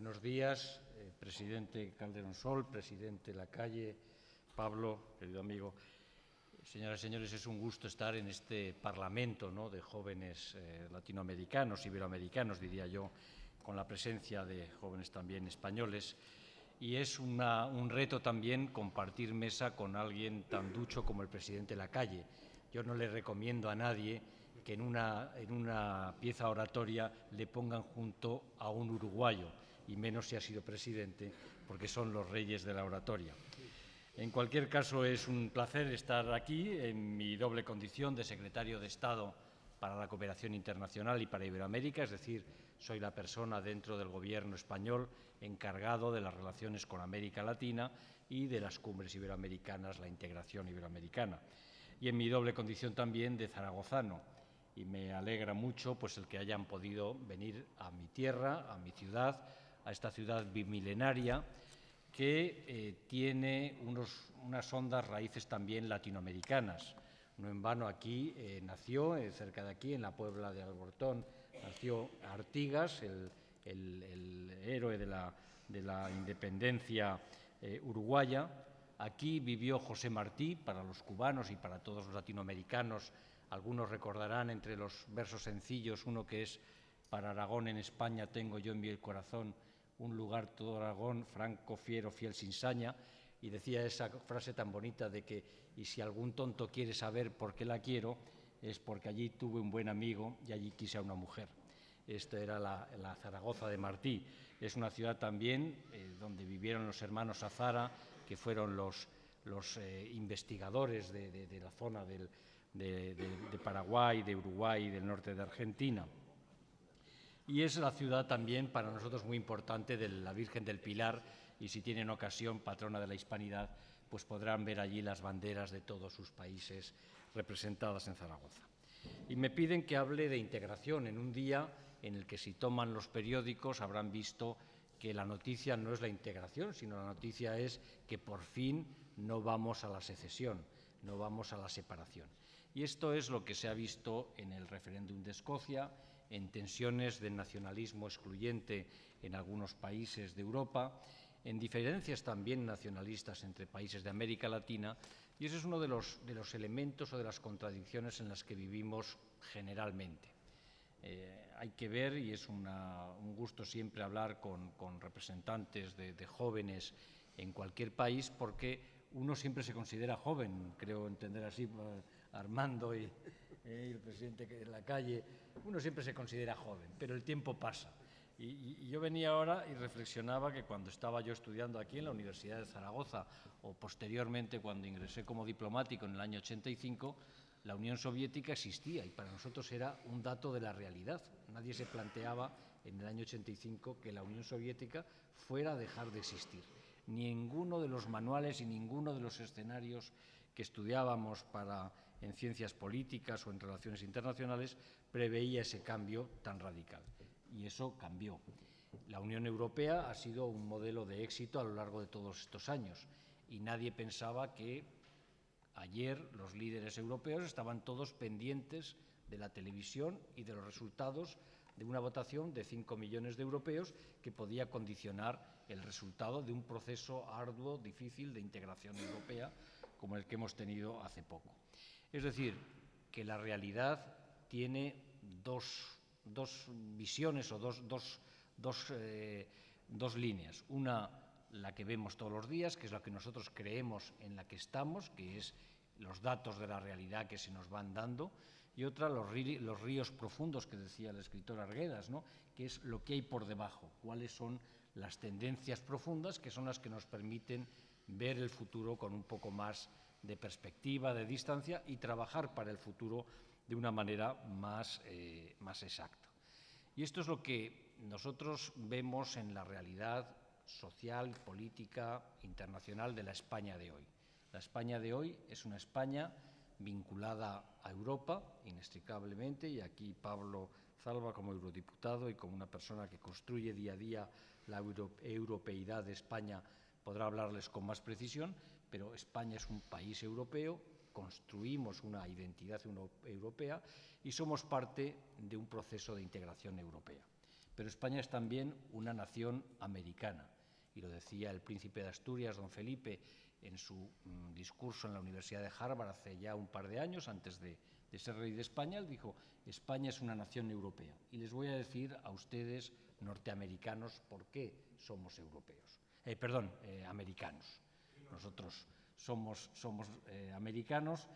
Buenos días, presidente Calderón Sol, presidente Lacalle, Pablo, querido amigo. Señoras y señores, es un gusto estar en este Parlamento, ¿no?, de jóvenes latinoamericanos, iberoamericanos, diría yo, con la presencia de jóvenes también españoles. Y es un reto también compartir mesa con alguien tan ducho como el presidente Lacalle. Yo no le recomiendo a nadie que en una pieza oratoria le pongan junto a un uruguayo, y menos si ha sido presidente, porque son los reyes de la oratoria. En cualquier caso, es un placer estar aquí en mi doble condición de secretario de Estado para la Cooperación Internacional y para Iberoamérica, es decir, soy la persona dentro del Gobierno español encargado de las relaciones con América Latina y de las cumbres iberoamericanas, la integración iberoamericana. Y en mi doble condición también de zaragozano. Y me alegra mucho pues, el que hayan podido venir a mi tierra, a mi ciudad, a esta ciudad bimilenaria, que tiene unas hondas raíces también latinoamericanas. No en vano aquí nació, cerca de aquí, en la Puebla de Albortón, nació Artigas, el héroe de la independencia uruguaya. Aquí vivió José Martí, para los cubanos y para todos los latinoamericanos. Algunos recordarán entre los versos sencillos uno que es: para Aragón en España tengo yo en mi corazón un lugar todo Aragón, franco, fiero, fiel, sin saña, y decía esa frase tan bonita de que y si algún tonto quiere saber por qué la quiero, es porque allí tuve un buen amigo y allí quise a una mujer. Esta era la Zaragoza de Martí. Es una ciudad también donde vivieron los hermanos Azara, que fueron los investigadores de la zona de Paraguay, de Uruguay y del norte de Argentina. Y es la ciudad también para nosotros muy importante de la Virgen del Pilar, y si tienen ocasión, patrona de la hispanidad, pues podrán ver allí las banderas de todos sus países representadas en Zaragoza. Y me piden que hable de integración en un día en el que, si toman los periódicos, habrán visto que la noticia no es la integración, sino la noticia es que por fin no vamos a la secesión, no vamos a la separación. Y esto es lo que se ha visto en el referéndum de Escocia, en tensiones del nacionalismo excluyente en algunos países de Europa, en diferencias también nacionalistas entre países de América Latina, y ese es uno de los elementos o de las contradicciones en las que vivimos generalmente. Hay que ver, y es un gusto siempre hablar con representantes de jóvenes en cualquier país, porque uno siempre se considera joven, creo entender así, Armando y el presidente de Lacalle, uno siempre se considera joven, pero el tiempo pasa. Y yo venía ahora y reflexionaba que cuando estaba yo estudiando aquí en la Universidad de Zaragoza, o posteriormente cuando ingresé como diplomático en el año 85, la Unión Soviética existía y para nosotros era un dato de la realidad. Nadie se planteaba en el año 85 que la Unión Soviética fuera a dejar de existir. Ninguno de los manuales y ninguno de los escenarios que estudiábamos en ciencias políticas o en relaciones internacionales preveía ese cambio tan radical. Y eso cambió. La Unión Europea ha sido un modelo de éxito a lo largo de todos estos años y nadie pensaba que ayer los líderes europeos estaban todos pendientes de la televisión y de los resultados de una votación de 5 millones de europeos que podía condicionar el resultado de un proceso arduo, difícil de integración europea como el que hemos tenido hace poco. Es decir, que la realidad tiene dos visiones o dos líneas. Una, la que vemos todos los días, que es la que nosotros creemos en la que estamos, que es los datos de la realidad que se nos van dando, y otra, los ríos profundos que decía el escritor Arguedas, ¿no?, que es lo que hay por debajo, cuáles son las tendencias profundas que son las que nos permiten ver el futuro con un poco más de perspectiva, de distancia, y trabajar para el futuro de una manera más exacta. Y esto es lo que nosotros vemos en la realidad social, política, internacional de la España de hoy. La España de hoy es una España vinculada a Europa, inextricablemente, y aquí Pablo Zalba, como eurodiputado y como una persona que construye día a día la europeidad de España, podrá hablarles con más precisión, pero España es un país europeo, construimos una identidad europea y somos parte de un proceso de integración europea. Pero España es también una nación americana, y lo decía el príncipe de Asturias, don Felipe, en su discurso en la Universidad de Harvard hace ya un par de años, antes de ser rey de España. Él dijo: España es una nación europea. Y les voy a decir a ustedes, norteamericanos, por qué somos europeos. Americanos. Nosotros somos americanos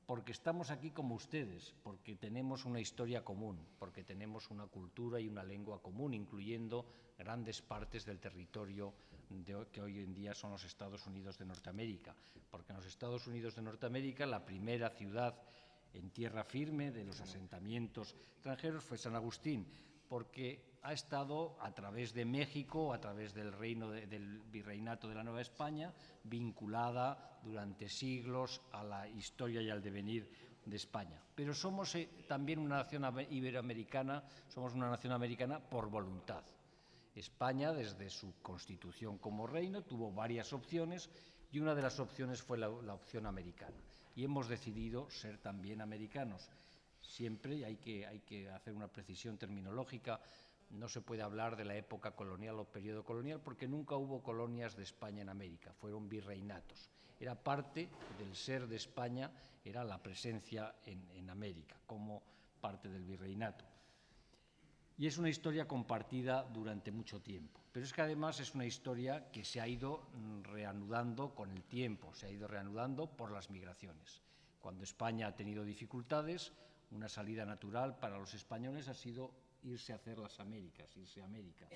porque estamos aquí como ustedes, porque tenemos una historia común, porque tenemos una cultura y una lengua común, incluyendo grandes partes del territorio que hoy en día son los Estados Unidos de Norteamérica. Porque en los Estados Unidos de Norteamérica la primera ciudad en tierra firme de los asentamientos extranjeros fue San Agustín, porque ha estado a través de México, a través del del virreinato de la Nueva España, vinculada durante siglos a la historia y al devenir de España. Pero somos también una nación iberoamericana, somos una nación americana por voluntad. España, desde su constitución como reino, tuvo varias opciones y una de las opciones fue la opción americana. Y hemos decidido ser también americanos. Siempre hay que hacer una precisión terminológica. No se puede hablar de la época colonial o periodo colonial porque nunca hubo colonias de España en América, fueron virreinatos. Era parte del ser de España, era la presencia en América como parte del virreinato. Y es una historia compartida durante mucho tiempo. Pero es que además es una historia que se ha ido reanudando con el tiempo, se ha ido reanudando por las migraciones. Cuando España ha tenido dificultades, una salida natural para los españoles ha sido irse a hacer las Américas, irse a América.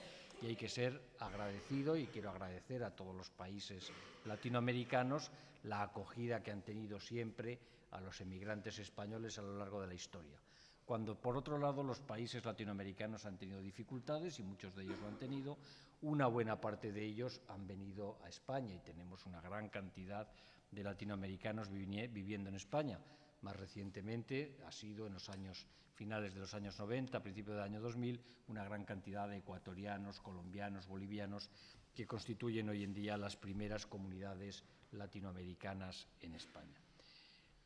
Y hay que ser agradecido, y quiero agradecer a todos los países latinoamericanos la acogida que han tenido siempre a los emigrantes españoles a lo largo de la historia. Cuando, por otro lado, los países latinoamericanos han tenido dificultades, y muchos de ellos lo han tenido, una buena parte de ellos han venido a España y tenemos una gran cantidad de latinoamericanos viviendo en España. Más recientemente ha sido en los años finales de los años 90, principios del año 2000, una gran cantidad de ecuatorianos, colombianos, bolivianos, que constituyen hoy en día las primeras comunidades latinoamericanas en España.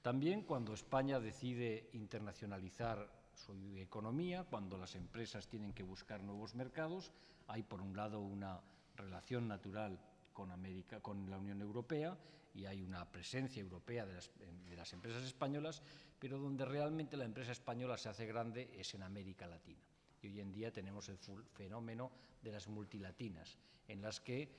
También cuando España decide internacionalizar su economía, cuando las empresas tienen que buscar nuevos mercados, hay por un lado una relación natural con la Unión Europea, y hay una presencia europea de las empresas españolas, pero donde realmente la empresa española se hace grande es en América Latina. Y hoy en día tenemos el fenómeno de las multilatinas, en las que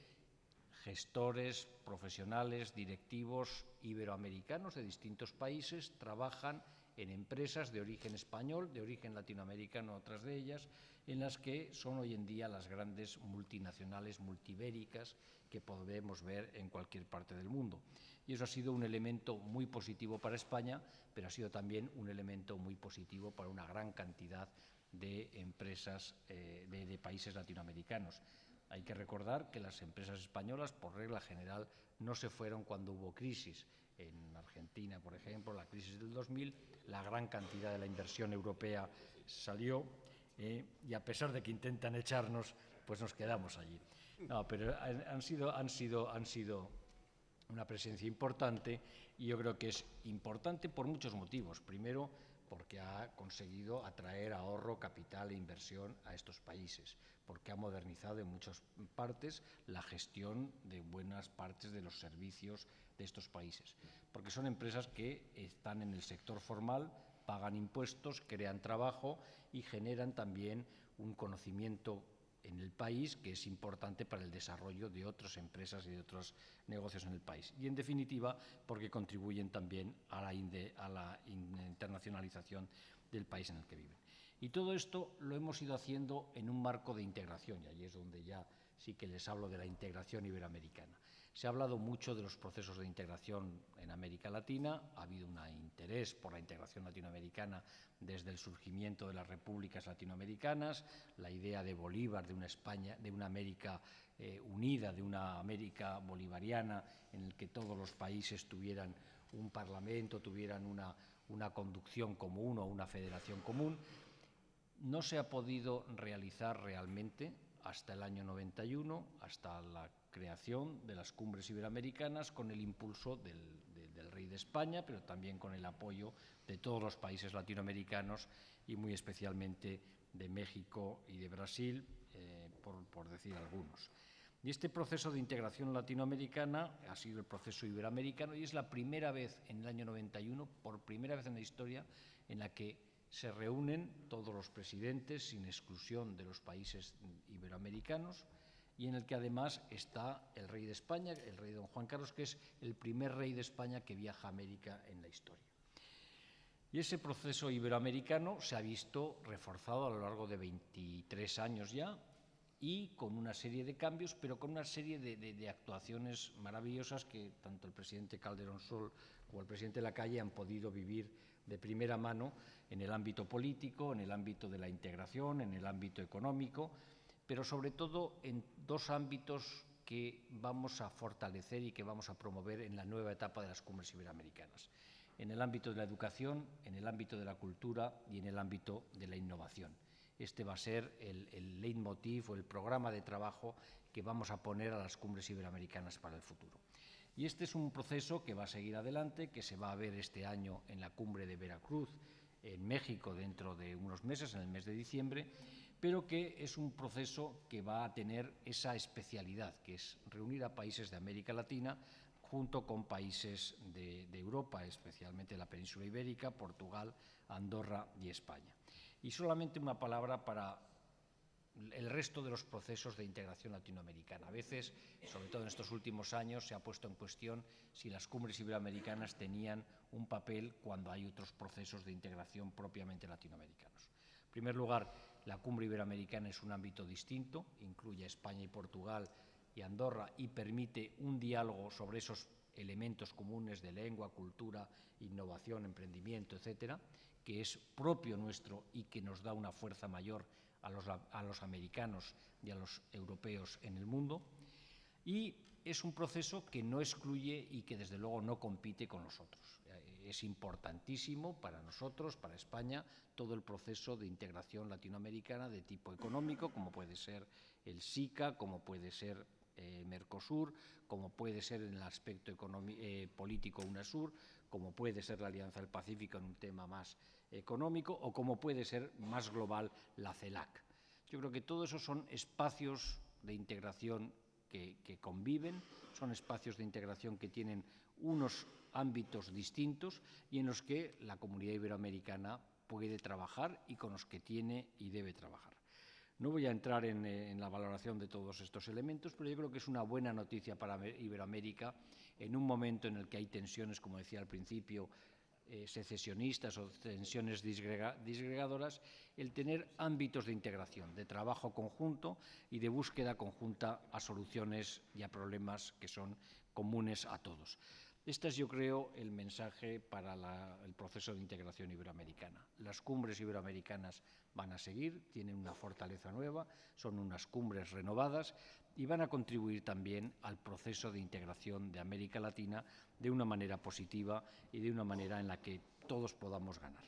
gestores, profesionales, directivos iberoamericanos de distintos países trabajan en empresas de origen español, de origen latinoamericano, otras de ellas, en las que son hoy en día las grandes multinacionales multibéricas que podemos ver en cualquier parte del mundo. Y eso ha sido un elemento muy positivo para España, pero ha sido también un elemento muy positivo para una gran cantidad de empresas de países latinoamericanos. Hay que recordar que las empresas españolas, por regla general, no se fueron cuando hubo crisis. En Argentina, por ejemplo, la crisis del 2000, la gran cantidad de la inversión europea salió, y a pesar de que intentan echarnos, pues nos quedamos allí. No, pero han sido una presencia importante, y yo creo que es importante por muchos motivos. Primero, porque ha conseguido atraer ahorro, capital e inversión a estos países, porque ha modernizado en muchas partes la gestión de buenas partes de los servicios de estos países, porque son empresas que están en el sector formal, pagan impuestos, crean trabajo y generan también un conocimiento en el país que es importante para el desarrollo de otras empresas y de otros negocios en el país. Y, en definitiva, porque contribuyen también a la internacionalización del país en el que viven. Y todo esto lo hemos ido haciendo en un marco de integración, y ahí es donde ya sí que les hablo de la integración iberoamericana. Se ha hablado mucho de los procesos de integración en América Latina, ha habido un interés por la integración latinoamericana desde el surgimiento de las repúblicas latinoamericanas, la idea de Bolívar, de una España, de una América unida, de una América bolivariana, en el que todos los países tuvieran un parlamento, tuvieran una conducción común o una federación común. No se ha podido realizar realmente hasta el año 91, hasta la creación de las cumbres iberoamericanas, con el impulso del rey de España, pero también con el apoyo de todos los países latinoamericanos y muy especialmente de México y de Brasil, por decir algunos. Y este proceso de integración latinoamericana ha sido el proceso iberoamericano y es la primera vez en el año 91, por primera vez en la historia, en la que se reúnen todos los presidentes, sin exclusión de los países iberoamericanos, y en el que además está el rey de España, el rey don Juan Carlos, que es el primer rey de España que viaja a América en la historia. Y ese proceso iberoamericano se ha visto reforzado a lo largo de 23 años ya, y con una serie de cambios, pero con una serie de actuaciones maravillosas que tanto el presidente Calderón Sol como el presidente Lacalle han podido vivir de primera mano en el ámbito político, en el ámbito de la integración, en el ámbito económico, pero sobre todo en dos ámbitos que vamos a fortalecer y que vamos a promover en la nueva etapa de las cumbres iberoamericanas. En el ámbito de la educación, en el ámbito de la cultura y en el ámbito de la innovación. Este va a ser el leitmotiv o el programa de trabajo que vamos a poner a las cumbres iberoamericanas para el futuro. Y este es un proceso que va a seguir adelante, que se va a ver este año en la cumbre de Veracruz, en México, dentro de unos meses, en el mes de diciembre, pero que es un proceso que va a tener esa especialidad, que es reunir a países de América Latina junto con países de Europa, especialmente la península ibérica, Portugal, Andorra y España. Y solamente una palabra para el resto de los procesos de integración latinoamericana. A veces, sobre todo en estos últimos años, se ha puesto en cuestión si las cumbres iberoamericanas tenían un papel cuando hay otros procesos de integración propiamente latinoamericanos. En primer lugar, la cumbre iberoamericana es un ámbito distinto, incluye a España y Portugal y Andorra y permite un diálogo sobre esos elementos comunes de lengua, cultura, innovación, emprendimiento, etcétera, que es propio nuestro y que nos da una fuerza mayor a los americanos y a los europeos en el mundo. Y es un proceso que no excluye y que desde luego no compite con los otros. Es importantísimo para nosotros, para España, todo el proceso de integración latinoamericana de tipo económico, como puede ser el SICA, como puede ser Mercosur, como puede ser en el aspecto político UNASUR, como puede ser la Alianza del Pacífico en un tema más económico o como puede ser más global la CELAC. Yo creo que todos esos son espacios de integración que conviven, son espacios de integración que tienen unos ámbitos distintos y en los que la comunidad iberoamericana puede trabajar y con los que tiene y debe trabajar. No voy a entrar en la valoración de todos estos elementos, pero yo creo que es una buena noticia para Iberoamérica en un momento en el que hay tensiones, como decía al principio, secesionistas o tensiones disgregadoras, el tener ámbitos de integración, de trabajo conjunto y de búsqueda conjunta a soluciones y a problemas que son comunes a todos. Este es, yo creo, el mensaje para el proceso de integración iberoamericana. Las cumbres iberoamericanas van a seguir, tienen una fortaleza nueva, son unas cumbres renovadas y van a contribuir también al proceso de integración de América Latina de una manera positiva y de una manera en la que todos podamos ganar.